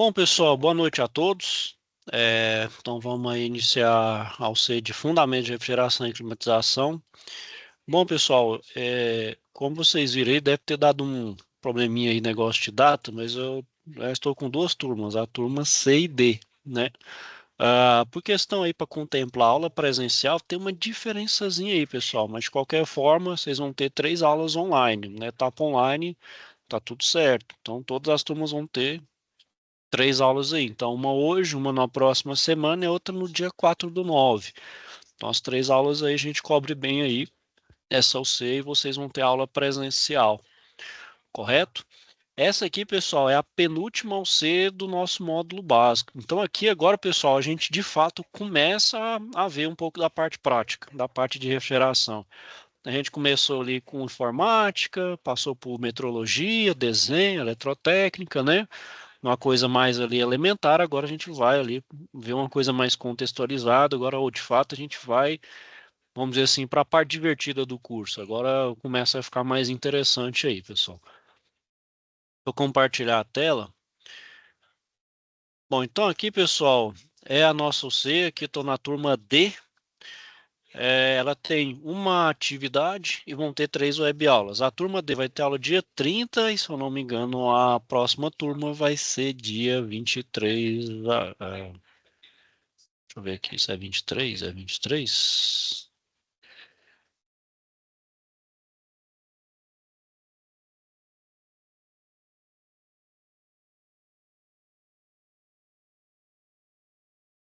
Bom, pessoal, boa noite a todos. Então, vamos aí iniciar a aula de Fundamentos de Refrigeração e Climatização. Bom, pessoal, como vocês viram aí, deve ter dado um probleminha aí, negócio de data, mas eu já estou com duas turmas, a turma C e D, né? Por questão aí para contemplar a aula presencial, tem uma diferençazinha aí, pessoal, mas de qualquer forma, vocês vão ter 3 aulas online, né? Etapa online, tá tudo certo. Então, todas as turmas vão ter 3 aulas aí. Então, uma hoje, uma na próxima semana e outra no dia 4/9. Então, as 3 aulas aí a gente cobre bem aí. Essa eu sei, e vocês vão ter aula presencial, correto? Essa aqui, pessoal, é a penúltima UC do nosso módulo básico. Então, aqui agora, pessoal, a gente de fato começa a ver um pouco da parte prática, da parte de refrigeração. A gente começou ali com informática, passou por metrologia, desenho, eletrotécnica, né? Uma coisa mais ali elementar, agora a gente vai ali ver uma coisa mais contextualizada, agora ou de fato a gente vai, vamos dizer assim, para a parte divertida do curso. Agora começa a ficar mais interessante aí, pessoal. Vou compartilhar a tela. Bom, então aqui, pessoal, é a nossa UC, aqui estou na turma D. Ela tem uma atividade e vão ter 3 webaulas. A turma D vai ter aula dia 30 e, se eu não me engano, a próxima turma vai ser dia 23. Deixa eu ver aqui, se é 23, é 23?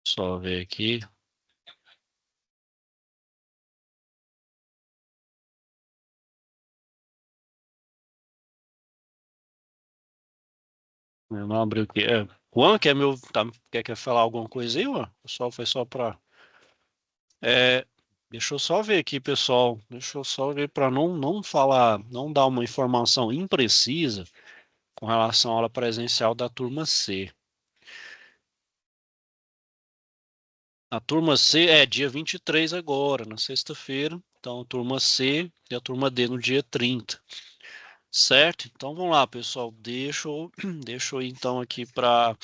Só ver aqui. Eu não abriu aqui. Juan, quer falar alguma coisa aí, Juan? O pessoal foi só para. É, deixa eu só ver aqui, pessoal. Deixa eu só ver para não falar, não dar uma informação imprecisa com relação à aula presencial da turma C. A turma C é dia 23 agora, na sexta-feira. Então, a turma C e a turma D no dia 30. Certo? Então vamos lá, pessoal. Deixa eu ir então aqui para.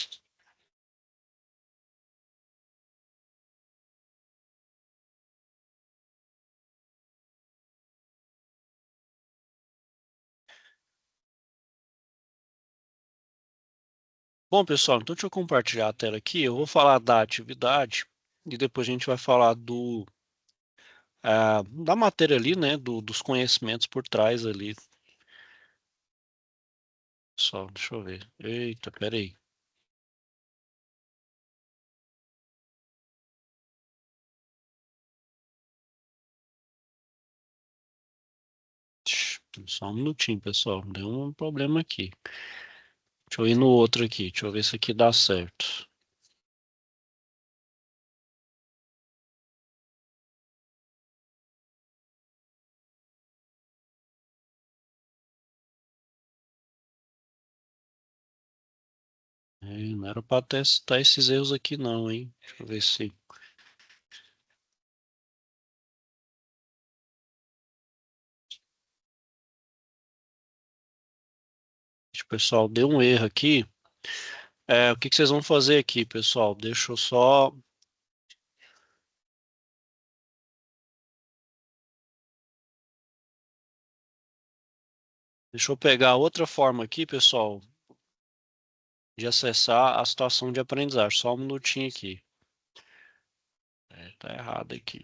Bom, pessoal, então deixa eu compartilhar a tela aqui. Eu vou falar da atividade e depois a gente vai falar da matéria ali, né? Dos conhecimentos por trás ali. Só, deixa eu ver. Eita, peraí. Só um minutinho, pessoal. Deu um problema aqui. Deixa eu ir no outro aqui. Deixa eu ver se aqui dá certo. Não era para testar esses erros aqui não, hein? Deixa eu ver se... Pessoal, deu um erro aqui. O que que vocês vão fazer aqui, pessoal? Deixa eu pegar outra forma aqui, pessoal, de acessar a situação de aprendizagem. Só um minutinho aqui. Tá errado aqui.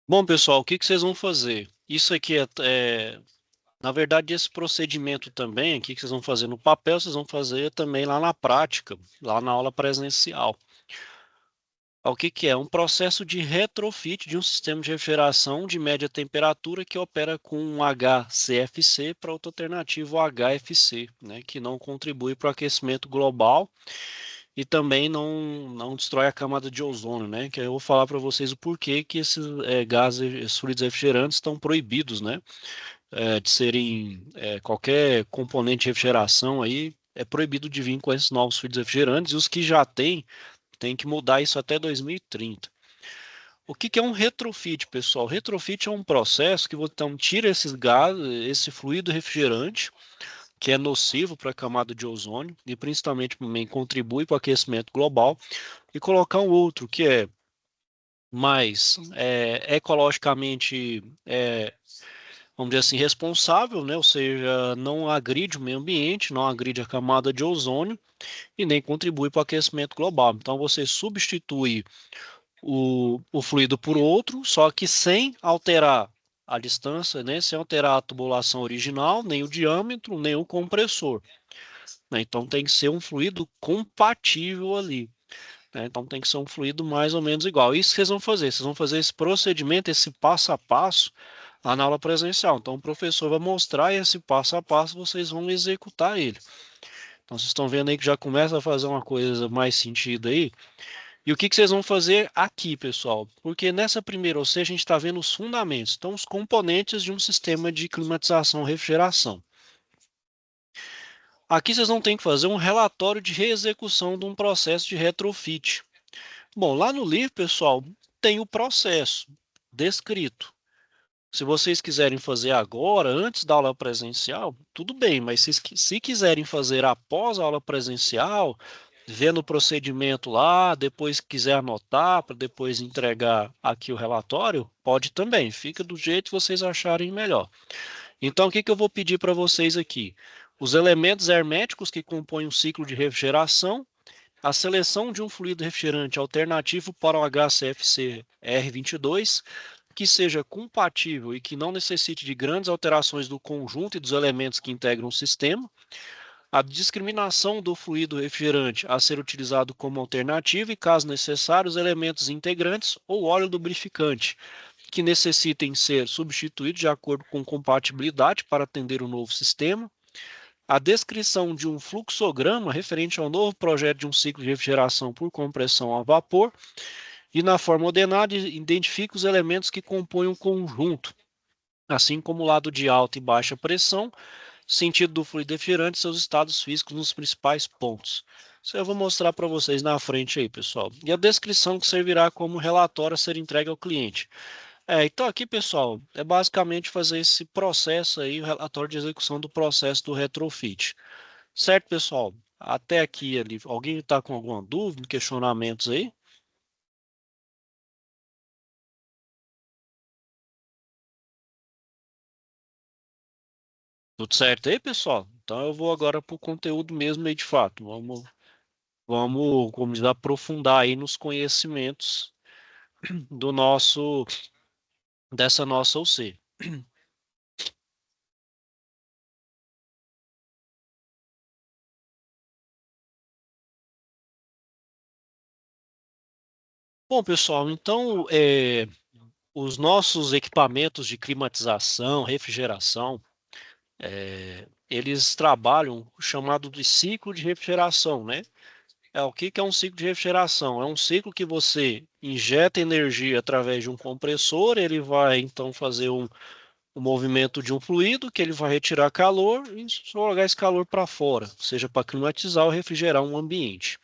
Bom, pessoal, o que que vocês vão fazer? Isso aqui na verdade, esse procedimento também, aqui que vocês vão fazer no papel, vocês vão fazer também lá na prática, lá na aula presencial. O que que é? Um processo de retrofit de um sistema de refrigeração de média temperatura que opera com um HCFC para outra alternativa, o HFC, né, que não contribui para o aquecimento global e também não destrói a camada de ozônio, né? Que eu vou falar para vocês o porquê que esses gases, esses fluidos refrigerantes estão proibidos, né? De serem qualquer componente de refrigeração aí é proibido de vir com esses novos fluidos refrigerantes, e os que já tem que mudar isso até 2030. O que é um retrofit, pessoal? Retrofit é um processo que você então tira esses gases, esse fluido refrigerante, que é nocivo para a camada de ozônio e principalmente também contribui para o aquecimento global, e colocar um outro que é mais ecologicamente, vamos dizer assim, responsável, né? Ou seja, não agride o meio ambiente, não agride a camada de ozônio e nem contribui para o aquecimento global. Então você substitui o fluido por outro, só que sem alterar a distância, né? Sem alterar a tubulação original, nem o diâmetro, nem o compressor, né? Então tem que ser um fluido compatível ali, né? Então tem que ser um fluido mais ou menos igual. Isso que vocês vão fazer esse procedimento, esse passo a passo, lá na aula presencial. Então o professor vai mostrar esse passo a passo, vocês vão executar ele. Então vocês estão vendo aí que já começa a fazer uma coisa mais sentido aí. E o que vocês vão fazer aqui, pessoal? Porque nessa primeira OC a gente está vendo os fundamentos, então os componentes de um sistema de climatização e refrigeração. Aqui vocês vão ter que fazer um relatório de reexecução de um processo de retrofit. Bom, lá no livro, pessoal, tem o processo descrito. Se vocês quiserem fazer agora, antes da aula presencial, tudo bem, mas se quiserem fazer após a aula presencial, vendo o procedimento lá, depois quiser anotar para depois entregar aqui o relatório, pode também, fica do jeito que vocês acharem melhor. Então, o que eu vou pedir para vocês aqui? Os elementos herméticos que compõem o ciclo de refrigeração, a seleção de um fluido refrigerante alternativo para o HCFC R22, que seja compatível e que não necessite de grandes alterações do conjunto e dos elementos que integram o sistema, a discriminação do fluido refrigerante a ser utilizado como alternativa e, caso necessário, os elementos integrantes ou óleo lubrificante, que necessitem ser substituídos de acordo com compatibilidade para atender o novo sistema, a descrição de um fluxograma referente ao novo projeto de um ciclo de refrigeração por compressão a vapor, e na forma ordenada identifique os elementos que compõem o conjunto, assim como o lado de alta e baixa pressão, sentido do fluido refrigerante e seus estados físicos nos principais pontos. Isso eu vou mostrar para vocês na frente aí, pessoal. E a descrição que servirá como relatório a ser entregue ao cliente. Então aqui, pessoal, é basicamente fazer esse processo aí, o relatório de execução do processo do retrofit. Certo, pessoal? Até aqui ali. Alguém está com alguma dúvida, questionamentos aí? Tudo certo aí, pessoal? Então eu vou agora para o conteúdo mesmo aí de fato. Como diz, aprofundar aí nos conhecimentos do nosso, dessa nossa OC. Bom, pessoal, então os nossos equipamentos de climatização, refrigeração, eles trabalham o chamado de ciclo de refrigeração, né? O que é um ciclo de refrigeração? É um ciclo que você injeta energia através de um compressor, ele vai então fazer o movimento de um fluido, que ele vai retirar calor e jogar esse calor para fora, seja para climatizar ou refrigerar um ambiente.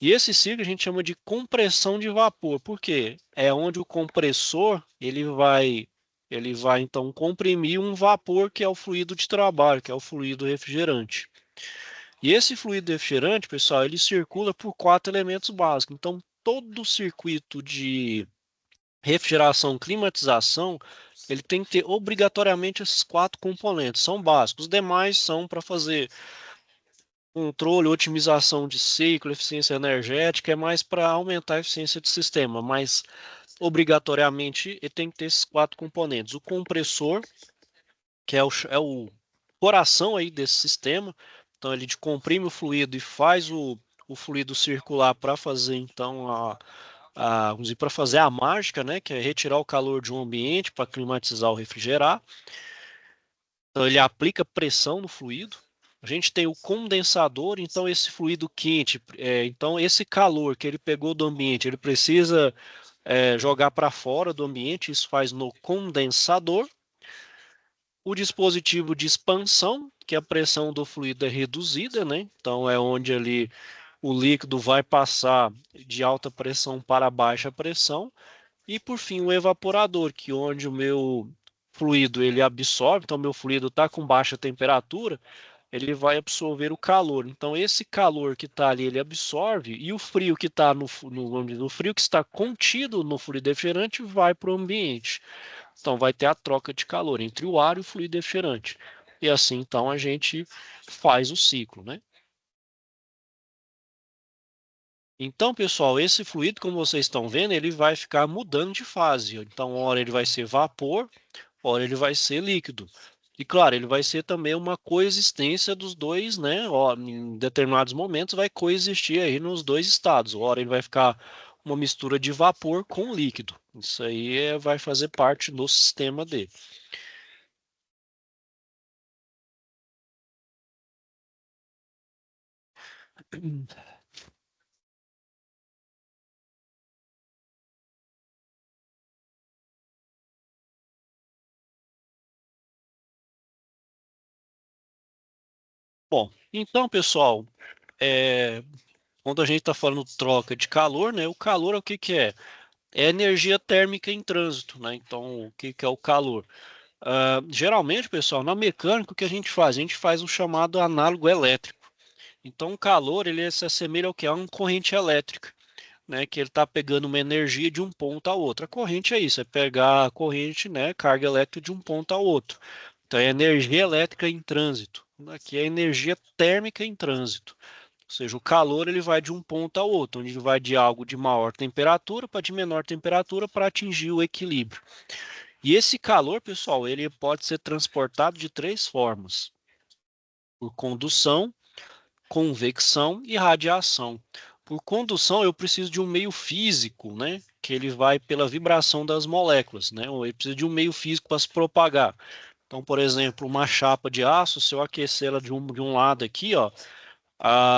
E esse ciclo a gente chama de compressão de vapor, porque é onde o compressor ele vai então comprimir um vapor que é o fluido de trabalho, que é o fluido refrigerante. E esse fluido refrigerante, pessoal, ele circula por quatro elementos básicos. Então, todo o circuito de refrigeração, climatização, ele tem que ter obrigatoriamente esses quatro componentes. São básicos. Os demais são para fazer controle, otimização de ciclo, eficiência energética, é mais para aumentar a eficiência do sistema, mas obrigatoriamente ele tem que ter esses quatro componentes. O compressor, que é o coração aí desse sistema, então ele comprime o fluido e faz o fluido circular para fazer então vamos dizer, para fazer a mágica, né, que é retirar o calor de um ambiente para climatizar ou refrigerar. Então ele aplica pressão no fluido. A gente tem o condensador, então esse fluido quente, então esse calor que ele pegou do ambiente, ele precisa jogar para fora do ambiente, isso faz no condensador. O dispositivo de expansão, que a pressão do fluido é reduzida, né? Então é onde ali o líquido vai passar de alta pressão para baixa pressão. E por fim o evaporador, que onde o meu fluido ele absorve, então meu fluido está com baixa temperatura, ele vai absorver o calor. Então esse calor que está ali ele absorve e o frio que está no frio que está contido no fluido refrigerante vai para o ambiente. Então vai ter a troca de calor entre o ar e o fluido refrigerante. E assim então a gente faz o ciclo, né? Então, pessoal, esse fluido, como vocês estão vendo, ele vai ficar mudando de fase. Então, hora ele vai ser vapor, hora ele vai ser líquido. E claro, ele vai ser também uma coexistência dos dois, né? Ó, em determinados momentos vai coexistir aí nos dois estados. Hora ele vai ficar uma mistura de vapor com líquido. Isso aí vai fazer parte do sistema dele. Bom, então, pessoal, quando a gente está falando troca de calor, né? O calor é o que que é? É energia térmica em trânsito, né? Então, o que que é o calor? Geralmente, pessoal, na mecânica, o que a gente faz? A gente faz o chamado análogo elétrico. Então, o calor, ele se assemelha ao que? A uma corrente elétrica, né? Que ele está pegando uma energia de um ponto a outro. A corrente é isso, é pegar a corrente, né? Carga elétrica de um ponto a outro. Então, é energia elétrica em trânsito. Aqui é energia térmica em trânsito. Ou seja, o calor ele vai de um ponto ao outro, onde ele vai de algo de maior temperatura para de menor temperatura para atingir o equilíbrio. E esse calor, pessoal, ele pode ser transportado de três formas: por condução, convecção e radiação. Por condução, eu preciso de um meio físico, né? Que ele vai pela vibração das moléculas, né? Ou ele precisa de um meio físico para se propagar. Então, por exemplo, uma chapa de aço, se eu aquecer ela de um lado aqui, ó,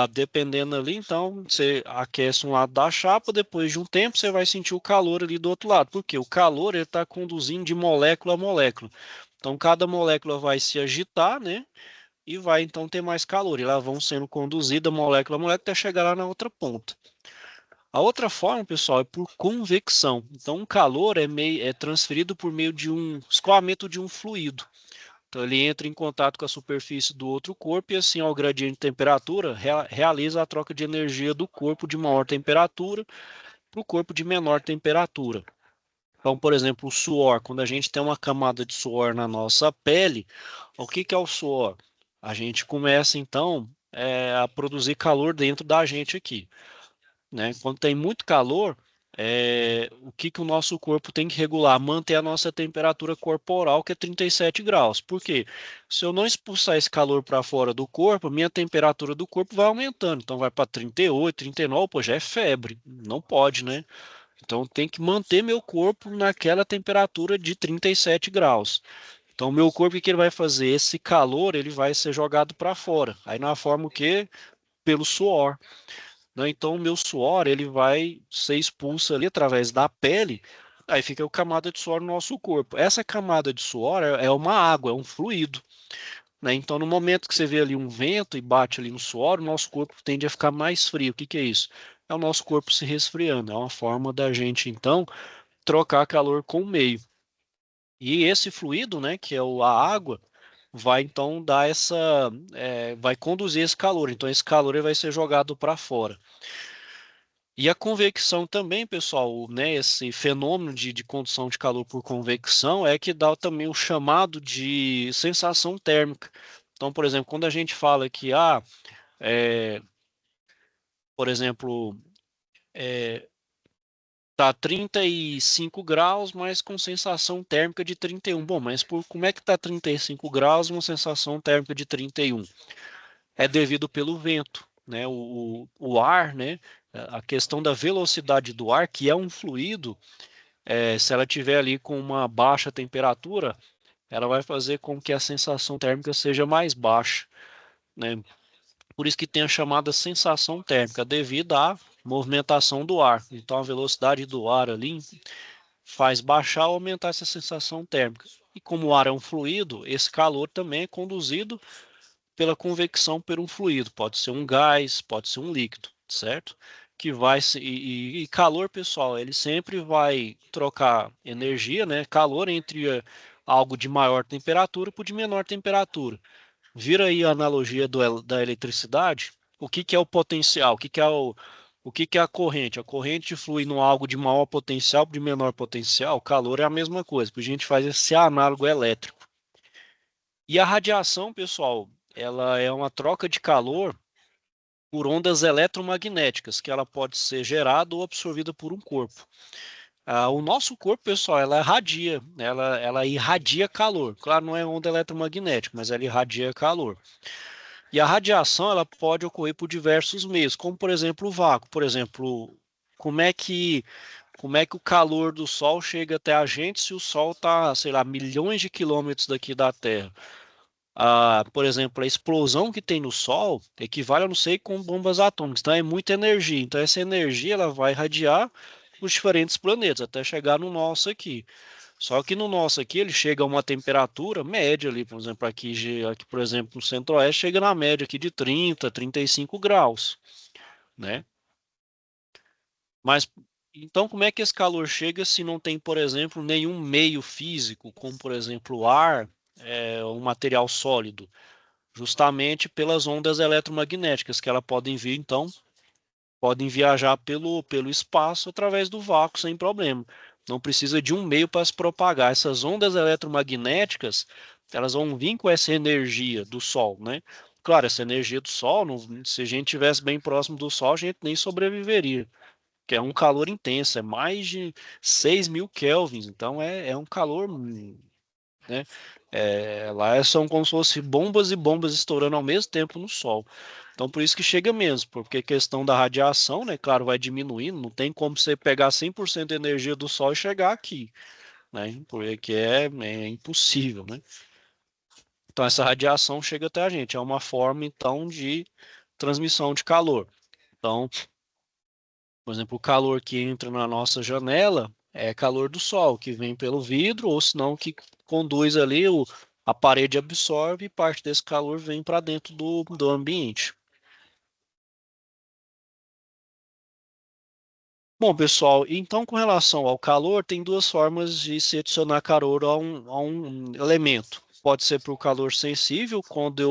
dependendo ali, então você aquece um lado da chapa, depois de um tempo você vai sentir o calor ali do outro lado, porque o calor ele está conduzindo de molécula a molécula. Então cada molécula vai se agitar, né? E vai então ter mais calor. E elas vão sendo conduzidas molécula a molécula até chegar lá na outra ponta. A outra forma, pessoal, é por convecção. Então o calor é transferido por meio de um escoamento de um fluido. Então ele entra em contato com a superfície do outro corpo e assim, ao gradiente de temperatura, realiza a troca de energia do corpo de maior temperatura para o corpo de menor temperatura. Então, por exemplo, o suor, quando a gente tem uma camada de suor na nossa pele, o que que é o suor? A gente começa então a produzir calor dentro da gente aqui, né? Quando tem muito calor, o que que o nosso corpo tem que regular? Manter a nossa temperatura corporal, que é 37 graus. Por quê? Se eu não expulsar esse calor para fora do corpo, minha temperatura do corpo vai aumentando. Então vai para 38, 39, pô, já é febre. Não pode, né? Então tem que manter meu corpo naquela temperatura de 37 graus. Então meu corpo, o que ele vai fazer? Esse calor, ele vai ser jogado para fora. Aí na forma o quê? Pelo suor, né? Então, o meu suor ele vai ser expulso ali através da pele, aí fica a camada de suor no nosso corpo. Essa camada de suor é uma água, é um fluido, né? Então, no momento que você vê ali um vento e bate ali no suor, o nosso corpo tende a ficar mais frio. O que que é isso? É o nosso corpo se resfriando. É uma forma da gente, então, trocar calor com o meio. E esse fluido, né, que é a água, vai então dar vai conduzir esse calor. Então, esse calor ele vai ser jogado para fora. E a convecção também, pessoal, né, esse fenômeno de condução de calor por convecção é que dá também o chamado de sensação térmica. Então, por exemplo, quando a gente fala que, é, por exemplo, tá 35 graus, mas com sensação térmica de 31. Bom, mas como é que tá 35 graus e uma sensação térmica de 31? É devido pelo vento, né? O ar, né? A questão da velocidade do ar, que é um fluido. Se ela tiver ali com uma baixa temperatura, ela vai fazer com que a sensação térmica seja mais baixa. né? Por isso que tem a chamada sensação térmica, devido à movimentação do ar. Então, a velocidade do ar ali faz baixar ou aumentar essa sensação térmica. E como o ar é um fluido, esse calor também é conduzido pela convecção por um fluido. Pode ser um gás, pode ser um líquido, certo? Que vai e calor, pessoal, ele sempre vai trocar energia, né? Calor entre algo de maior temperatura por de menor temperatura. Vira aí a analogia da eletricidade. O que que é o potencial? O que que é a corrente? A corrente flui num algo de maior potencial de menor potencial. O calor é a mesma coisa. A gente faz esse análogo elétrico. E a radiação, pessoal, ela é uma troca de calor por ondas eletromagnéticas, que ela pode ser gerada ou absorvida por um corpo. O nosso corpo, pessoal, ela irradia, ela irradia calor. Claro, não é onda eletromagnética, mas ela irradia calor. E a radiação, ela pode ocorrer por diversos meios, como por exemplo o vácuo. Por exemplo, como é que como é que o calor do Sol chega até a gente se o Sol está, sei lá, milhões de quilômetros daqui da Terra? Por exemplo, a explosão que tem no Sol equivale a não sei com bombas atômicas, então é muita energia. Então essa energia ela vai irradiar os diferentes planetas até chegar no nosso aqui. Só que no nosso aqui ele chega a uma temperatura média ali, por exemplo, aqui por exemplo, no Centro-Oeste chega na média aqui de 30, 35 graus, né? Mas então como é que esse calor chega se não tem, por exemplo, nenhum meio físico, como por exemplo o ar, um material sólido? Justamente pelas ondas eletromagnéticas que elas podem vir, então, podem viajar pelo espaço através do vácuo sem problema. Não precisa de um meio para se propagar. Essas ondas eletromagnéticas, elas vão vir com essa energia do Sol, né? Claro, essa energia do Sol, se a gente estivesse bem próximo do Sol, a gente nem sobreviveria, que é um calor intenso, é mais de 6.000 kelvins, então é um calor, né? Lá são como se fossem bombas e bombas estourando ao mesmo tempo no Sol. Então, por isso que chega mesmo, porque a questão da radiação, né, claro, vai diminuindo, não tem como você pegar 100% da energia do Sol e chegar aqui, né, porque é impossível, né. Então, essa radiação chega até a gente, é uma forma, então, de transmissão de calor. Então, por exemplo, o calor que entra na nossa janela é calor do Sol, que vem pelo vidro, ou senão que conduz ali, a parede absorve e parte desse calor vem para dentro do ambiente. Bom, pessoal, então com relação ao calor, tem duas formas de se adicionar calor a um elemento. Pode ser para o calor sensível, quando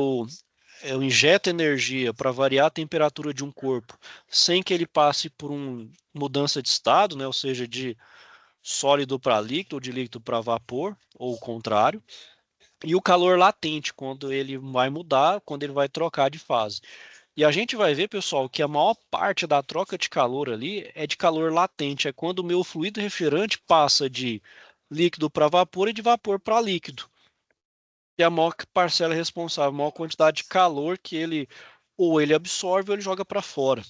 eu injeto energia para variar a temperatura de um corpo, sem que ele passe por uma mudança de estado, né? Ou seja, de sólido para líquido ou de líquido para vapor, ou o contrário. E o calor latente, quando ele vai mudar, quando ele vai trocar de fase. E a gente vai ver, pessoal, que a maior parte da troca de calor ali é de calor latente, é quando o meu fluido refrigerante passa de líquido para vapor e de vapor para líquido. E a maior parcela é responsável, a maior quantidade de calor que ele ou ele absorve ou ele joga para fora.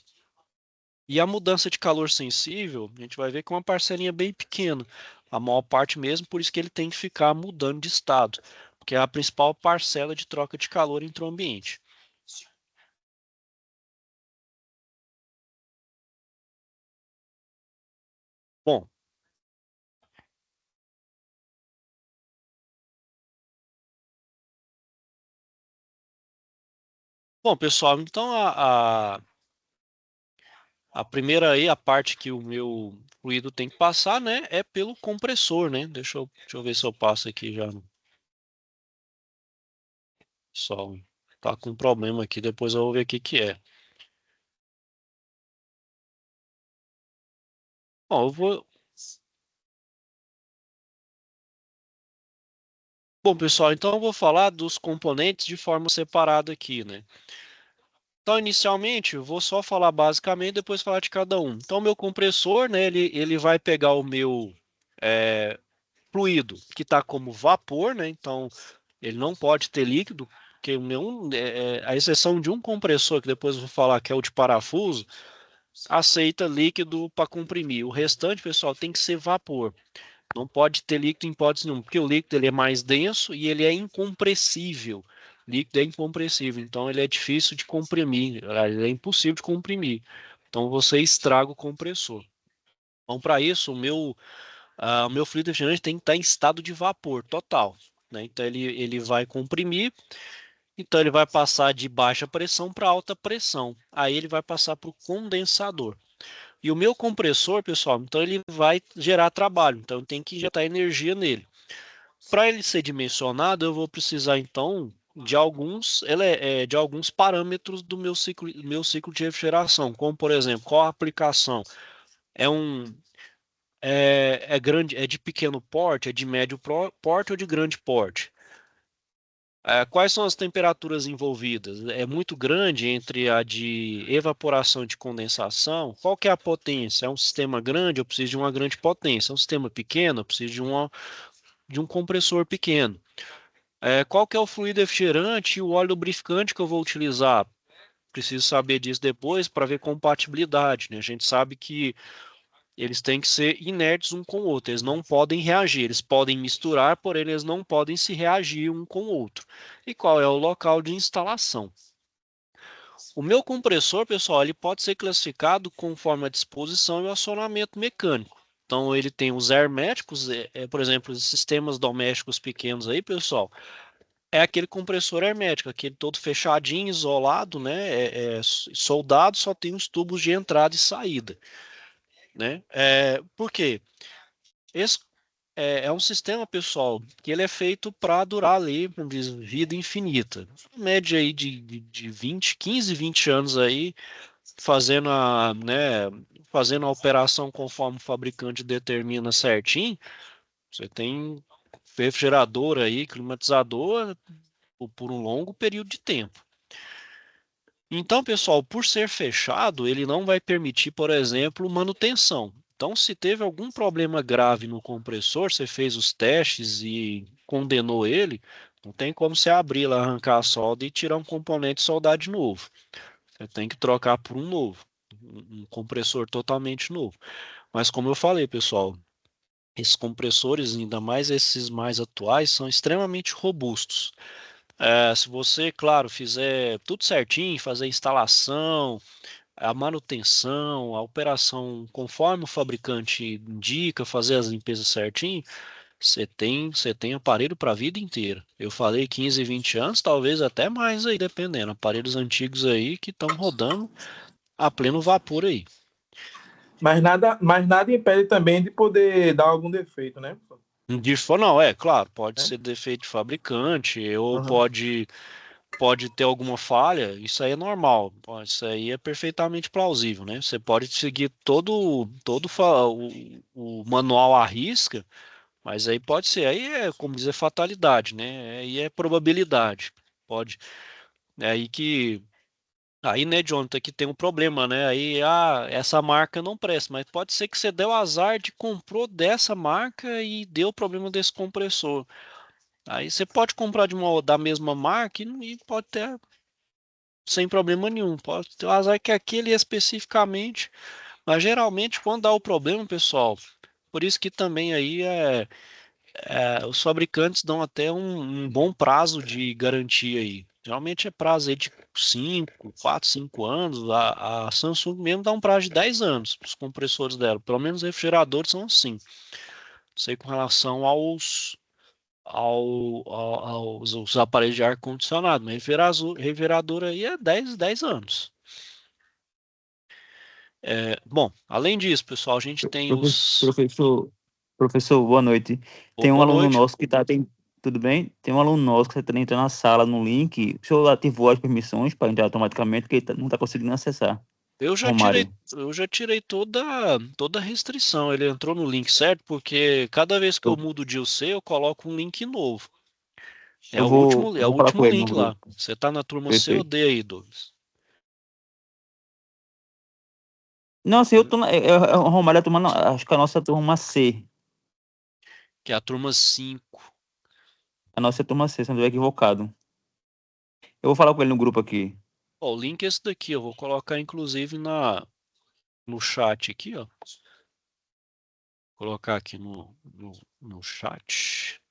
E a mudança de calor sensível, a gente vai ver que é uma parcelinha bem pequena. A maior parte mesmo, por isso que ele tem que ficar mudando de estado, porque é a principal parcela de troca de calor entre o ambiente. Bom, bom, pessoal, então a primeira aí, a parte que o meu fluido tem que passar, né, é pelo compressor, né? Deixa eu ver se eu passo aqui já no sol. Tá com um problema aqui, depois eu vou ver o que que é. Bom, Bom, pessoal, então eu vou falar dos componentes de forma separada aqui, né? Então, inicialmente, eu vou só falar basicamente, depois falar de cada um. Então, o meu compressor, né, ele vai pegar o meu é, fluido que está como vapor, né? Então, ele não pode ter líquido, porque a exceção de um compressor, que depois eu vou falar que é o de parafuso, aceita líquido para comprimir. O restante, pessoal, tem que ser vapor. Não pode ter líquido em hipótese nenhuma, porque o líquido ele é mais denso e ele é incompressível. líquido é incompressível, então ele é difícil de comprimir, ele é impossível de comprimir. Então você estraga o compressor. Então, para isso, o meu fluido refrigerante tem que estar em estado de vapor total, né? Então ele vai comprimir, então ele vai passar de baixa pressão para alta pressão. Aí ele vai passar para o condensador. E o meu compressor, pessoal, então ele vai gerar trabalho, então tem que injetar energia nele. Para ele ser dimensionado, eu vou precisar então de alguns parâmetros do meu ciclo de refrigeração, como por exemplo, qual a aplicação? É um é grande, é de pequeno porte, é de médio porte ou de grande porte? Quais são as temperaturas envolvidas? É muito grande entre a de evaporação e de condensação? Qual que é a potência? É um sistema grande, eu preciso de uma grande potência. É um sistema pequeno, eu preciso de um compressor pequeno. Qual que é o fluido refrigerante e o óleo lubrificante que eu vou utilizar? Preciso saber disso depois para ver compatibilidade, né? A gente sabe que eles têm que ser inertes um com o outro, eles não podem reagir, eles podem misturar, porém eles não podem se reagir um com o outro. E qual é o local de instalação? O meu compressor, pessoal, ele pode ser classificado conforme a disposição e o acionamento mecânico. Então, ele tem os herméticos, por exemplo, os sistemas domésticos pequenos aí, pessoal, é aquele compressor hermético, aquele todo fechadinho, isolado, né? Soldado, só tem os tubos de entrada e saída, né? Por quê? Esse é um sistema, pessoal, que ele é feito para durar ali, como diz, vida infinita. Média aí de 20, 15, 20 anos aí, fazendo a operação conforme o fabricante determina certinho. Você tem refrigerador aí, climatizador, por um longo período de tempo. Então, pessoal, por ser fechado, ele não vai permitir, por exemplo, manutenção. Então, se teve algum problema grave no compressor, você fez os testes e condenou ele, não tem como você abrir lá, arrancar a solda e tirar um componente e soldar de novo. Você tem que trocar por um novo, um compressor totalmente novo. Mas como eu falei, pessoal, esses compressores, ainda mais esses mais atuais, são extremamente robustos. Se você, claro, fizer tudo certinho, fazer a instalação, a manutenção, a operação conforme o fabricante indica, fazer as limpezas certinho, você tem aparelho para a vida inteira. Eu falei 15, 20 anos, talvez até mais aí, dependendo. Aparelhos antigos aí que estão rodando a pleno vapor aí. Mas nada impede também de poder dar algum defeito, né? Não, claro, pode É? ser defeito de fabricante, ou Uhum. pode ter alguma falha, isso aí é normal, isso aí é perfeitamente plausível, né? Você pode seguir o manual à risca, mas aí pode ser, aí é, como dizer, fatalidade, né? Aí é probabilidade, pode, é aí, né, Jonathan, que tem um problema, né? Aí, essa marca não presta, mas pode ser que você deu azar de comprou dessa marca e deu problema desse compressor. Aí você pode comprar da mesma marca e pode ter sem problema nenhum. Pode ter o azar que aquele especificamente, mas geralmente quando dá o problema, pessoal, por isso que também aí os fabricantes dão até um bom prazo de garantia aí. Geralmente é prazo aí de 5, 4, 5 anos. A Samsung mesmo dá um prazo de 10 anos para os compressores dela. Pelo menos os refrigeradores são assim. Não sei com relação aos aparelhos de ar-condicionado, mas refrigerador aí é 10 anos. Bom, além disso, pessoal, a gente tem os. Professor, professor, boa noite. Tem um Boa aluno noite. nosso que tudo bem? Tem um aluno nosso que está entrando na sala no link. O senhor ativou as permissões para entrar automaticamente, porque ele não está conseguindo acessar. Eu já tirei, Romário. eu já tirei toda a restrição. Ele entrou no link certo, porque cada vez que eu Eu, mudo de UC, eu coloco um link novo. É eu o vou, último, é eu o vou falar último com ele no link lá. grupo. Você tá na turma C ou Perfeito. D aí, Douglas? Não, assim, eu tô o Romário é a turma, acho que a nossa turma C. Que é a turma 5. A nossa é a turma C, se eu não estiver equivocado. Eu vou falar com ele no grupo aqui. Ó, o link é esse daqui, eu vou colocar inclusive no chat aqui, ó. Colocar aqui no chat.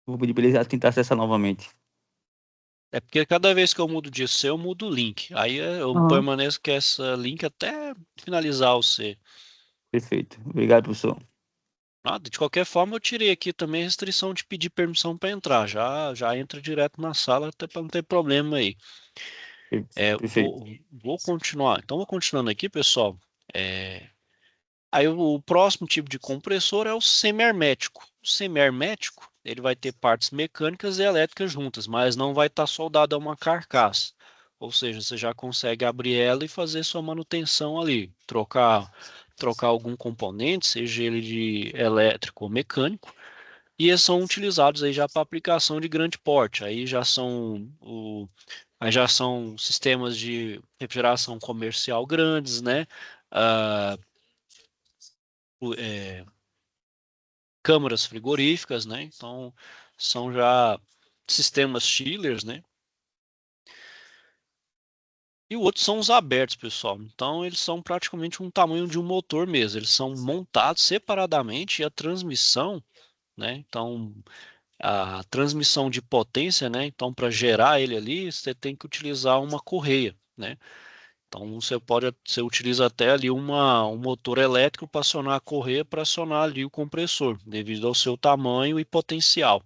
Vou pedir para ele tentar acessar novamente. É porque cada vez que eu mudo de C, eu mudo o link. Aí eu permaneço com essa link até finalizar o C. Perfeito. Obrigado, professor. Nada, de qualquer forma, eu tirei aqui também a restrição de pedir permissão para entrar. Já entra direto na sala, até para não ter problema aí. Perfeito. Vou continuar. Então, vou continuando aqui, pessoal. Aí o próximo tipo de compressor é o semihermético. O semihermético, ele vai ter partes mecânicas e elétricas juntas, mas não vai estar soldado a uma carcaça. Ou seja, você já consegue abrir ela e fazer sua manutenção ali, trocar algum componente, seja ele de elétrico ou mecânico, e eles são utilizados aí já para aplicação de grande porte. Aí já são sistemas de refrigeração comercial grandes, né? Ah, é, câmaras frigoríficas, né? Então, são já sistemas chillers, né? E o outro são os abertos, pessoal. Então, eles são praticamente um tamanho de um motor mesmo. Eles são montados separadamente e a transmissão, né? Então, a transmissão de potência, né? Então, para gerar ele ali, você tem que utilizar uma correia, né? Então, você utiliza até ali um motor elétrico para acionar a correia para acionar ali o compressor, devido ao seu tamanho e potencial.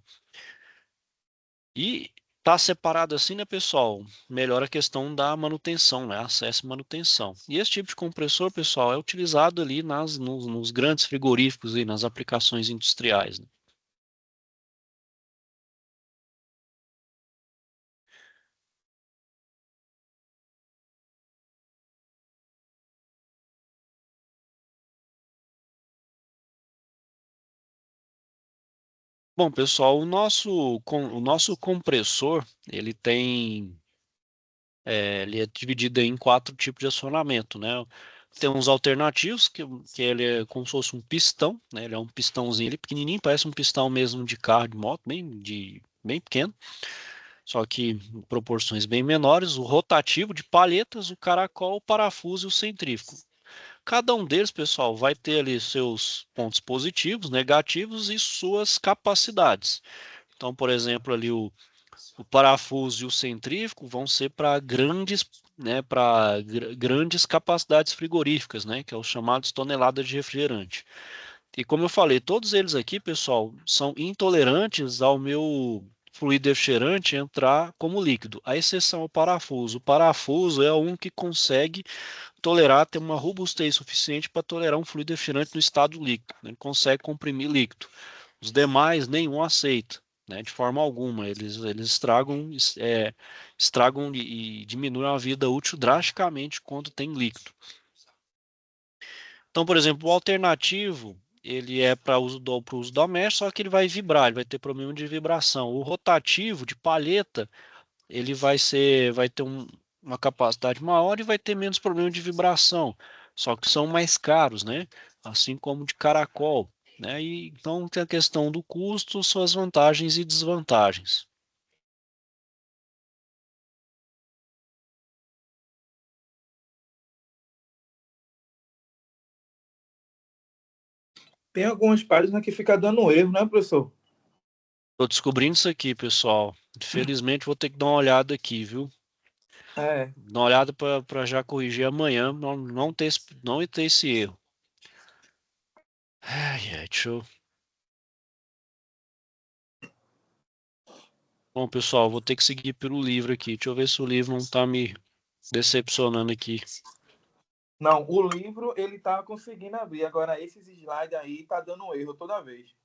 E tá separado assim, né, pessoal? Melhora a questão da manutenção, né? Acesso e manutenção. E esse tipo de compressor, pessoal, é utilizado ali nos grandes frigoríficos e nas aplicações industriais, né? Bom, pessoal, o nosso compressor, ele é dividido em 4 tipos de acionamento, né? Tem uns alternativos, que ele é como se fosse um pistão, né? Ele é um pistãozinho ali, pequenininho, parece um pistão mesmo de carro, de moto, bem pequeno, só que em proporções bem menores. O rotativo de palhetas, o caracol, o parafuso e o centrífugo. Cada um deles, pessoal, vai ter ali seus pontos positivos, negativos e suas capacidades. Então, por exemplo, ali o parafuso e o centrífugo vão ser para grandes capacidades frigoríficas, né, que é os chamados toneladas de refrigerante. E como eu falei, todos eles aqui, pessoal, são intolerantes ao meu fluido refrigerante entrar como líquido. A exceção é o parafuso. O parafuso é um que consegue tolerar, ter uma robustez suficiente para tolerar um fluido refrigerante no estado líquido. Ele consegue comprimir líquido. Os demais, nenhum aceita, né, de forma alguma. Eles estragam e diminuem a vida útil drasticamente quando tem líquido. Então, por exemplo, o alternativo, ele é para pro uso doméstico, só que ele vai vibrar, ele vai ter problema de vibração. O rotativo, de palheta, ele vai ter uma capacidade maior e vai ter menos problema de vibração. Só que são mais caros, né? Assim como de caracol, né? E então tem a questão do custo, suas vantagens e desvantagens. Tem algumas páginas que fica dando erro, né, professor? Tô descobrindo isso aqui, pessoal. Infelizmente vou ter que dar uma olhada aqui, viu? É. Dar uma olhada para já corrigir amanhã, não ter esse erro. Ai, ai, deixa eu... Bom, pessoal, vou ter que seguir pelo livro aqui. Deixa eu ver se o livro não tá me decepcionando aqui. Não, o livro ele tá conseguindo abrir. Agora, esses slides aí tá dando erro toda vez.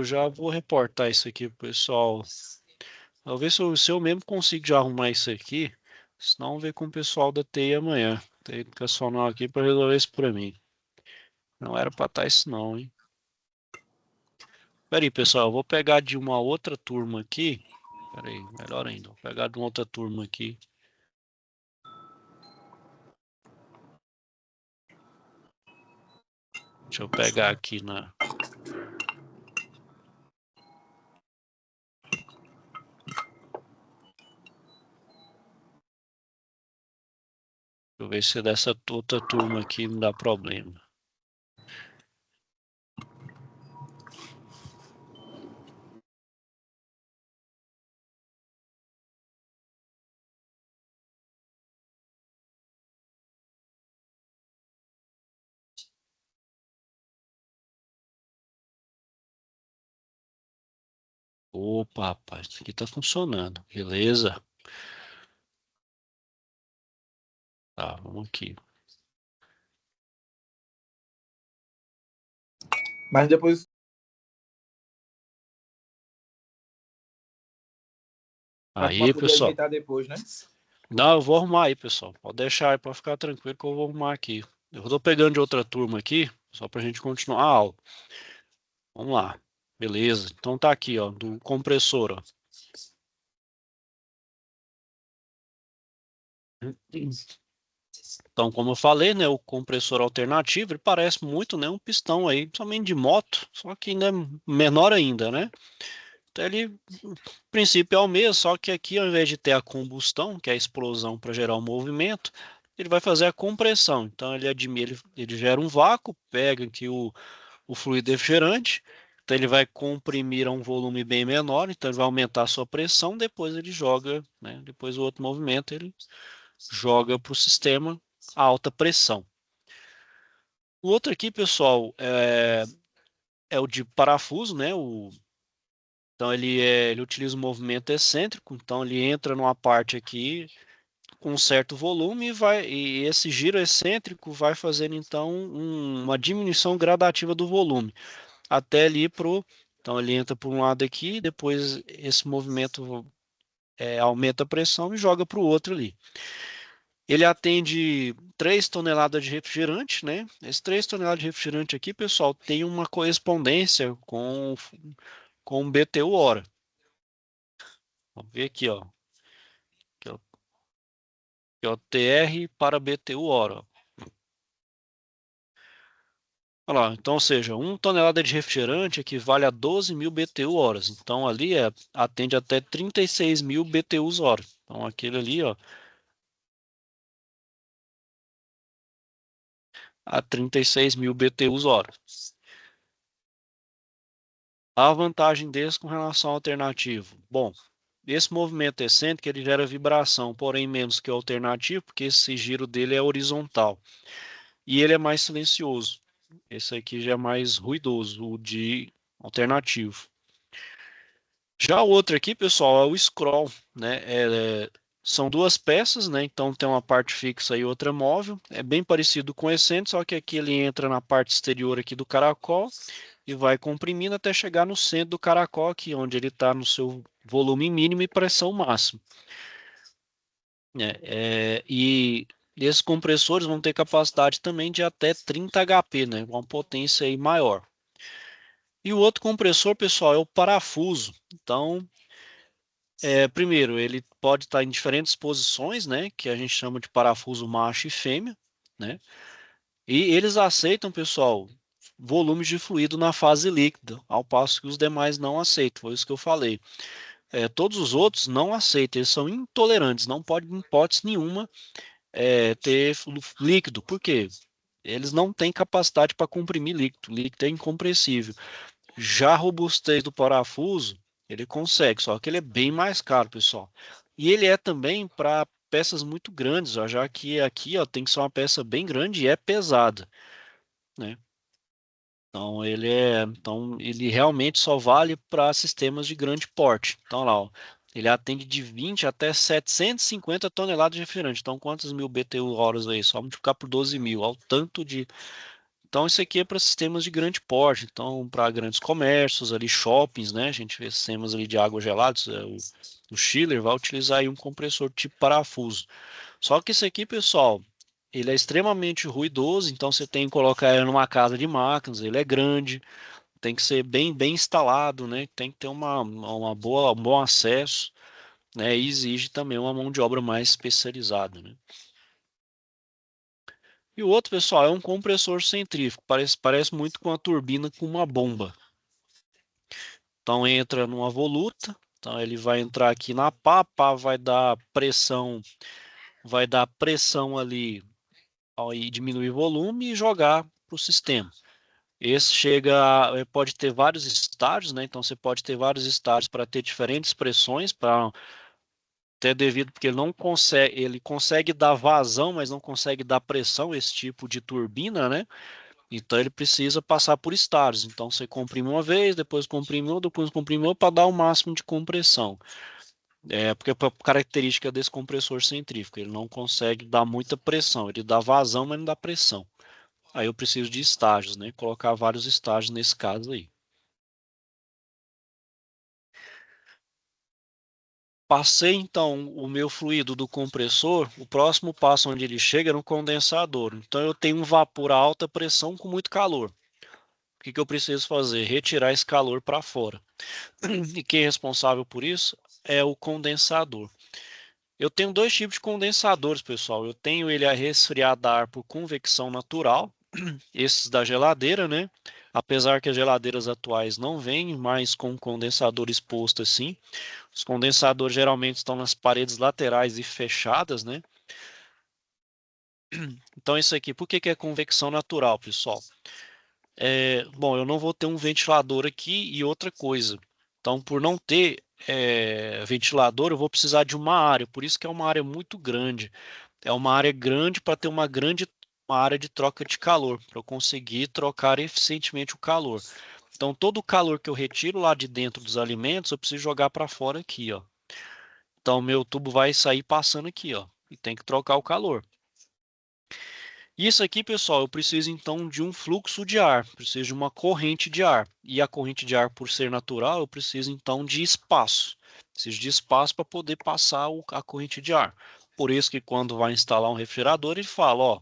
Já vou reportar isso aqui pro pessoal. Talvez se eu mesmo consigo já arrumar isso aqui, senão ver com o pessoal da TI amanhã. TI educacional aqui para resolver isso para mim. Não era para estar isso não, hein? Pera aí, pessoal, eu vou pegar de uma outra turma aqui. Pera aí, melhor ainda. Vou pegar de uma outra turma aqui. Deixa eu pegar aqui na... Deixa eu ver se dessa outra turma aqui não dá problema. Opa, rapaz, isso aqui tá funcionando. Beleza. Tá, vamos aqui. Mas depois para Aí, poder pessoal. ajeitar depois, né? Não, eu vou arrumar aí, pessoal. Pode deixar aí para ficar tranquilo que eu vou arrumar aqui. Eu tô pegando de outra turma aqui, só pra gente continuar a aula. Vamos lá. Beleza. Então tá aqui, ó, do compressor, ó. Então, como eu falei, né, o compressor alternativo, ele parece muito, né, um pistão aí, principalmente de moto, só que ainda é menor ainda, né? Então ele, o princípio é o mesmo, só que aqui ao invés de ter a combustão, que é a explosão para gerar o movimento, ele vai fazer a compressão. Então ele gera um vácuo, pega aqui o fluido refrigerante, então ele vai comprimir a um volume bem menor, então ele vai aumentar a sua pressão, depois ele joga, né, depois o outro movimento ele joga para o sistema a alta pressão. O outro aqui, pessoal, é o de parafuso, né? Então ele utiliza o movimento excêntrico, então ele entra numa parte aqui com um certo volume e esse giro excêntrico vai fazendo então uma diminuição gradativa do volume até ali então ele entra por um lado aqui, depois esse movimento aumenta a pressão e joga para o outro ali. Ele atende 3 toneladas de refrigerante, né? Esses 3 toneladas de refrigerante aqui, pessoal, tem uma correspondência com o BTU hora. Vamos ver aqui, ó. Que é o TR para BTU hora. Olha lá, então, ou seja, 1 tonelada de refrigerante equivale a 12.000 BTU horas. Então, ali atende até 36.000 BTUs hora. Então, aquele ali, ó, a 36.000 BTUs hora. A vantagem desse com relação ao alternativo. Bom, esse movimento excêntrico ele gera vibração, porém menos que o alternativo, porque esse giro dele é horizontal. E ele é mais silencioso. Esse aqui já é mais ruidoso, o de alternativo. Já o outro aqui, pessoal, é o scroll, né? São duas peças, né? Então tem uma parte fixa e outra móvel. É bem parecido com o excêntrico, só que aqui ele entra na parte exterior aqui do caracol e vai comprimindo até chegar no centro do caracol aqui, onde ele está no seu volume mínimo e pressão máxima. E esses compressores vão ter capacidade também de até 30 HP, né? Uma potência aí maior. E o outro compressor, pessoal, é o parafuso. Então, primeiro, ele pode estar em diferentes posições, né? Que a gente chama de parafuso macho e fêmea, né? E eles aceitam, pessoal, volumes de fluido na fase líquida, ao passo que os demais não aceitam. Foi isso que eu falei. Todos os outros não aceitam, eles são intolerantes, não pode, em hipótese nenhuma, ter líquido. Por quê? Eles não têm capacidade para comprimir líquido. Líquido é incompressível. Já a robustez do parafuso, ele consegue, só que ele é bem mais caro, pessoal. E ele é também para peças muito grandes, ó, já que aqui ó, tem que ser uma peça bem grande e é pesada, né? Então ele realmente só vale para sistemas de grande porte. Então lá, ó, ele atende de 20 até 750 toneladas de refrigerante. Então quantas mil BTU horas aí? Só multiplicar por 12.000, ao tanto de. Então isso aqui é para sistemas de grande porte. Então para grandes comércios ali, shoppings, né? A gente vê sistemas ali de água gelados. O chiller vai utilizar aí um compressor tipo parafuso. Só que esse aqui, pessoal, ele é extremamente ruidoso, então você tem que colocar ele numa casa de máquinas, ele é grande, tem que ser bem instalado, né? Tem que ter um bom acesso, né? E exige também uma mão de obra mais especializada, né? E o outro, pessoal, é um compressor centrífugo, parece muito com a turbina com uma bomba. Então entra numa voluta, então ele vai entrar aqui na pá, vai dar pressão ali e diminuir o volume e jogar para o sistema. Esse pode ter vários estágios, né? Então você pode ter vários estágios para ter diferentes pressões, para até devido porque ele consegue dar vazão, mas não consegue dar pressão, esse tipo de turbina, né? Então ele precisa passar por estágios. Então você comprime uma vez, depois comprime outra, depois comprime outra para dar o máximo de compressão. Porque a característica desse compressor centrífugo, ele não consegue dar muita pressão, ele dá vazão, mas não dá pressão. Aí eu preciso de estágios, né? Colocar vários estágios nesse caso aí. Passei então o meu fluido do compressor, o próximo passo onde ele chega é no condensador. Então eu tenho um vapor a alta pressão com muito calor. O que eu preciso fazer? Retirar esse calor para fora. E quem é responsável por isso é o condensador. Eu tenho dois tipos de condensadores, pessoal. Eu tenho ele a resfriar ar por convecção natural, esses da geladeira, né? Apesar que as geladeiras atuais não vêm mais com condensador exposto assim. Os condensadores geralmente estão nas paredes laterais e fechadas, né? Então isso aqui, por que é convecção natural, pessoal? Bom, eu não vou ter um ventilador aqui e outra coisa. Então, por não ter ventilador, eu vou precisar de uma área. Por isso que é uma área muito grande. É uma área grande para ter uma área de troca de calor, para eu conseguir trocar eficientemente o calor. Então, todo o calor que eu retiro lá de dentro dos alimentos, eu preciso jogar para fora aqui, ó. Então, meu tubo vai sair passando aqui, ó, e tem que trocar o calor. Isso aqui, pessoal, eu preciso então de um fluxo de ar, preciso de uma corrente de ar. E a corrente de ar, por ser natural, eu preciso então de espaço. Preciso de espaço para poder passar a corrente de ar. Por isso que quando vai instalar um refrigerador, ele fala, ó,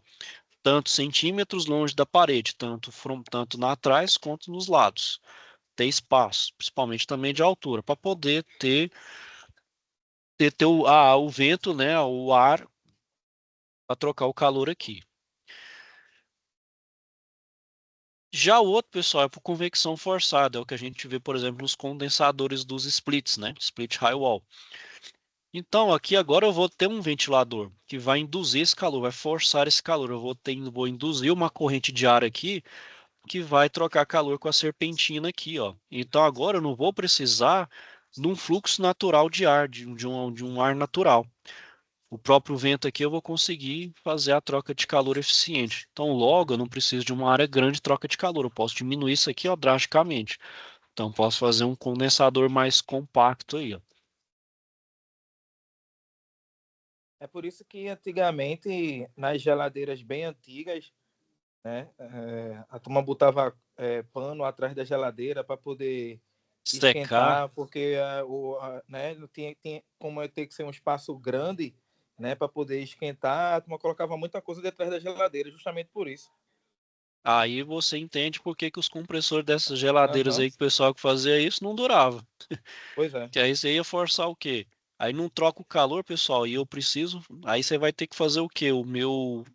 tantos centímetros longe da parede, tanto na atrás quanto nos lados. Ter espaço, principalmente também de altura, para poder ter o vento, né, o ar, para trocar o calor aqui. Já o outro, pessoal, é por convecção forçada, é o que a gente vê, por exemplo, nos condensadores dos splits, né? Split high wall. Então, aqui agora eu vou ter um ventilador que vai induzir esse calor, vai forçar esse calor. Vou induzir uma corrente de ar aqui que vai trocar calor com a serpentina aqui, ó. Então agora eu não vou precisar de um fluxo natural de ar, de um ar natural. O próprio vento aqui eu vou conseguir fazer a troca de calor eficiente. Então, logo, eu não preciso de uma área grande de troca de calor. Eu posso diminuir isso aqui, ó, drasticamente. Então, posso fazer um condensador mais compacto aí, ó. É por isso que antigamente, nas geladeiras bem antigas, né, a turma botava pano atrás da geladeira para poder Secar. esquentar, porque né, não como ter que ser um espaço grande, né, para poder esquentar, a turma colocava muita coisa detrás da geladeira, justamente por isso. Aí você entende por que que os compressores dessas geladeiras Aham, aí que o pessoal que fazia isso não durava. pois é. Que aí você ia forçar o quê? Aí não troca o calor, pessoal, e eu preciso. Aí você vai ter que fazer o quê? O meu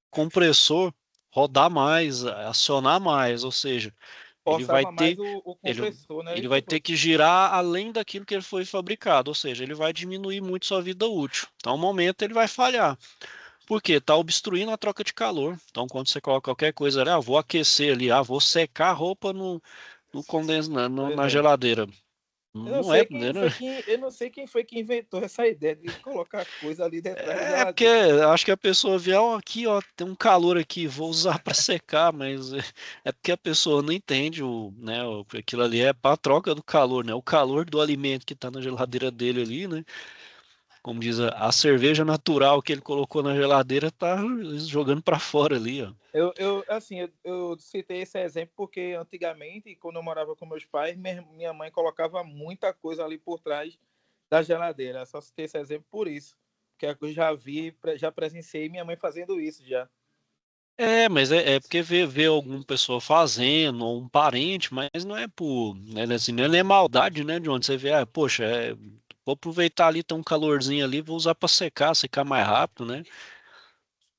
compressor rodar mais, acionar mais, ou seja, ele vai Forçava mais ter o ele, compressor, né? ele Isso, vai ter professor? que girar além daquilo que ele foi fabricado, ou seja, ele vai diminuir muito sua vida útil. Então, no momento ele vai falhar. Por quê? Está obstruindo a troca de calor. Então, quando você coloca qualquer coisa ali, vou aquecer ali, vou secar a roupa no Pois na é. geladeira. Não é, né? Eu não sei quem foi que inventou essa ideia de colocar coisa ali detrás da Porque geladeira. acho que a pessoa vê, ó, aqui, ó, tem um calor aqui, vou usar para secar, mas é porque a pessoa não entende né, aquilo ali é para troca do calor, né? O calor do alimento que está na geladeira dele ali, né? Como diz a cerveja natural que ele colocou na geladeira tá jogando para fora ali, ó. Assim, eu citei esse exemplo porque antigamente, quando eu morava com meus pais, minha mãe colocava muita coisa ali por trás da geladeira. Só citei esse exemplo por isso. Porque eu já vi, já presenciei minha mãe fazendo isso já. Mas é porque vê alguma pessoa fazendo, ou um parente, mas não é por, né, assim, não é maldade, né, de onde você vê, poxa, vou aproveitar ali, tem um calorzinho ali, vou usar para secar mais rápido, né?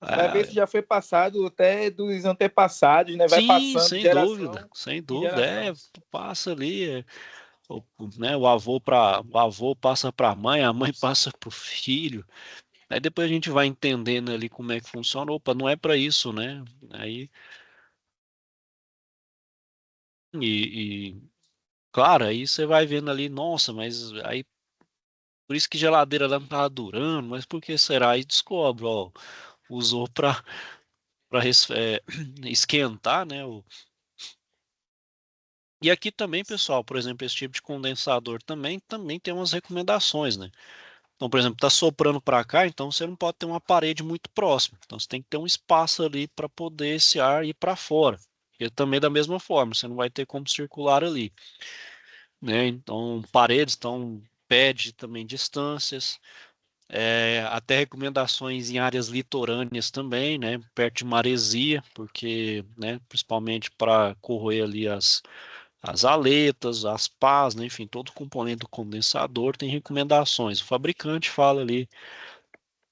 Vai ver Ah, se já foi passado até dos antepassados, né? Vai sim, passando de sem dúvida, geração sem em dúvida, geração. passa ali, né, o avô passa para a mãe passa para o filho, aí depois a gente vai entendendo ali como é que funciona, opa, não é para isso, né? Aí, e claro, aí você vai vendo ali, nossa, mas aí por isso que geladeira lá não tava durando, mas por que será? Aí descobre, ó, usou esquentar, né? E aqui também, pessoal, por exemplo, esse tipo de condensador também tem umas recomendações, né? Então, por exemplo, está soprando para cá, então você não pode ter uma parede muito próxima. Então, você tem que ter um espaço ali para poder esse ar ir para fora. E também da mesma forma, você não vai ter como circular ali, né? Então, paredes, então pede também distâncias, até recomendações em áreas litorâneas também, né? Perto de maresia, porque, né? Principalmente para corroer ali as aletas, as pás, né? Enfim, todo componente do condensador tem recomendações. O fabricante fala ali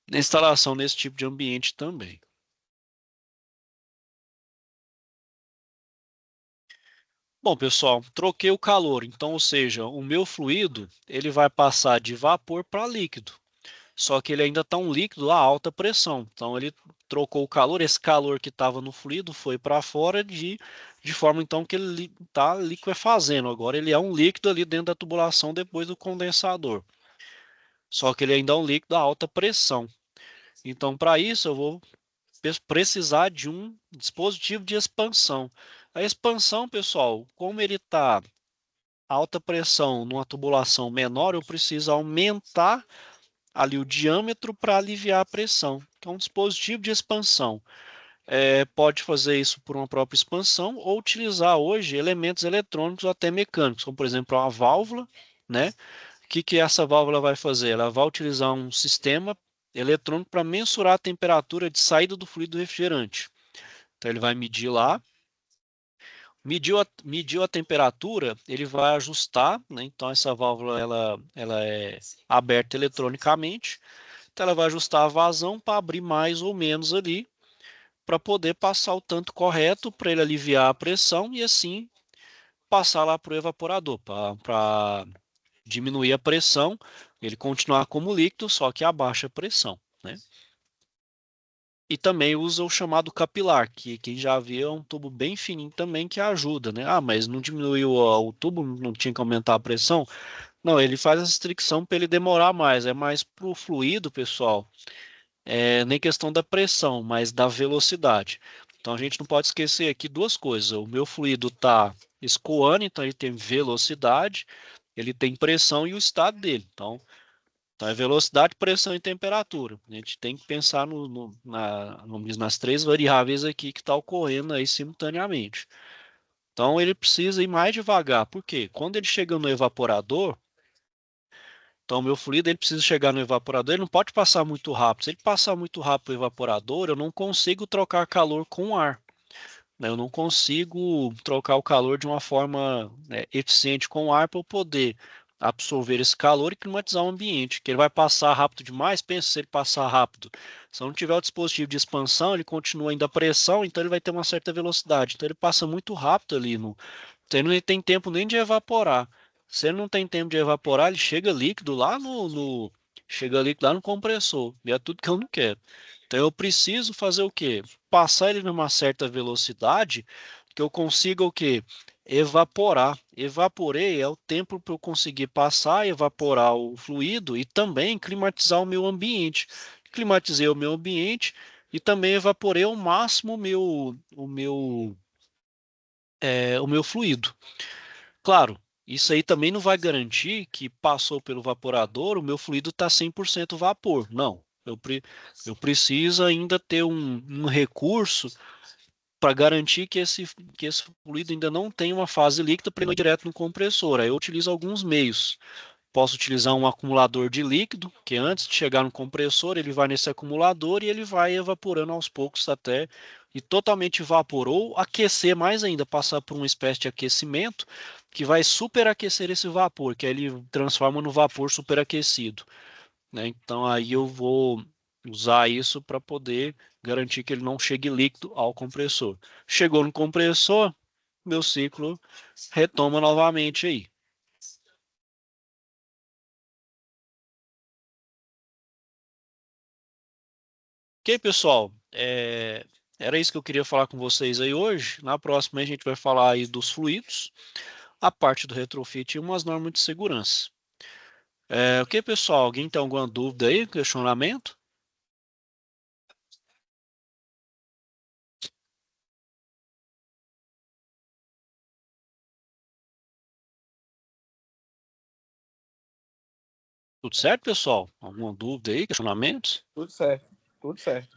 da instalação nesse tipo de ambiente também. Bom, pessoal, troquei o calor, então, ou seja, o meu fluido ele vai passar de vapor para líquido. Só que ele ainda está um líquido a alta pressão. Então ele trocou o calor, esse calor que estava no fluido foi para fora de forma então que ele está liquefazendo. Agora ele é um líquido ali dentro da tubulação depois do condensador. Só que ele ainda é um líquido a alta pressão. Então, para isso, eu vou precisar de um dispositivo de expansão. A expansão, pessoal, como ele está alta pressão numa tubulação menor, eu preciso aumentar ali o diâmetro para aliviar a pressão, que é um dispositivo de expansão. Pode fazer isso por uma própria expansão ou utilizar hoje elementos eletrônicos ou até mecânicos, como por exemplo a válvula, né? O que essa válvula vai fazer? Ela vai utilizar um sistema eletrônico para mensurar a temperatura de saída do fluido refrigerante. Então ele vai medir lá, mediu a temperatura, ele vai ajustar, né? Então essa válvula ela é aberta eletronicamente, então ela vai ajustar a vazão para abrir mais ou menos ali, para poder passar o tanto correto para ele aliviar a pressão e assim passar lá para o evaporador, para diminuir a pressão, ele continuar como líquido, só que a baixa pressão, né? E também usa o chamado capilar, que quem já viu é um tubo bem fininho também que ajuda, né? Ah, mas não diminuiu o tubo, não tinha que aumentar a pressão? Não, ele faz a restrição para ele demorar mais, é mais para o fluido, pessoal, nem questão da pressão, mas da velocidade. Então a gente não pode esquecer aqui duas coisas. O meu fluido está escoando, então ele tem velocidade, ele tem pressão e o estado dele. Então é velocidade, pressão e temperatura. A gente tem que pensar vamos dizer, nas três variáveis aqui que está ocorrendo aí simultaneamente. Então ele precisa ir mais devagar. Por quê? Quando ele chega no evaporador, então o meu fluido ele precisa chegar no evaporador, ele não pode passar muito rápido. Se ele passar muito rápido o evaporador, eu não consigo trocar calor com ar, né? Eu não consigo trocar o calor de uma forma, né, eficiente com o ar para eu poder absorver esse calor e climatizar o ambiente. Que ele vai passar rápido demais, pensa se ele passar rápido. Se eu não tiver o dispositivo de expansão, ele continua ainda a pressão, então ele vai ter uma certa velocidade. Então ele passa muito rápido ali no. Então ele não tem tempo nem de evaporar. Se ele não tem tempo de evaporar, ele chega líquido lá chega líquido lá no compressor. E é tudo que eu não quero. Então eu preciso fazer o quê? Passar ele numa certa velocidade que eu consiga o quê? Evaporar. Evaporei é o tempo para eu conseguir passar, evaporar o fluido e também climatizar o meu ambiente. Climatizei o meu ambiente e também evaporei ao máximo o meu fluido. Claro, isso aí também não vai garantir que passou pelo vaporador, o meu fluido está 100% vapor. Não, eu preciso ainda ter um recurso para garantir que esse fluido ainda não tem uma fase líquida para ele ir direto no compressor. Aí eu utilizo alguns meios. Posso utilizar um acumulador de líquido, que antes de chegar no compressor, ele vai nesse acumulador e ele vai evaporando aos poucos até e totalmente vapor, ou aquecer mais ainda, passar por uma espécie de aquecimento que vai superaquecer esse vapor, que aí ele transforma no vapor superaquecido, né? Então aí eu vou usar isso para poder garantir que ele não chegue líquido ao compressor. Chegou no compressor, meu ciclo retoma novamente aí. Ok, pessoal, era isso que eu queria falar com vocês aí hoje. Na próxima a gente vai falar aí dos fluidos, a parte do retrofit e umas normas de segurança. Ok, pessoal, alguém tem alguma dúvida aí, questionamento? Tudo certo, pessoal? Alguma dúvida aí, questionamentos? Tudo certo, tudo certo.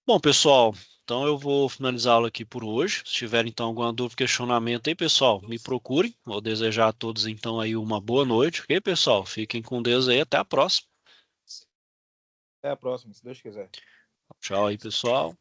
Bom, pessoal, então eu vou finalizar a aula aqui por hoje. Se tiver então alguma dúvida, questionamento aí, pessoal, me procurem. Vou desejar a todos então aí uma boa noite, ok, pessoal? Fiquem com Deus aí, até a próxima. Até a próxima, se Deus quiser. Tchau aí, pessoal.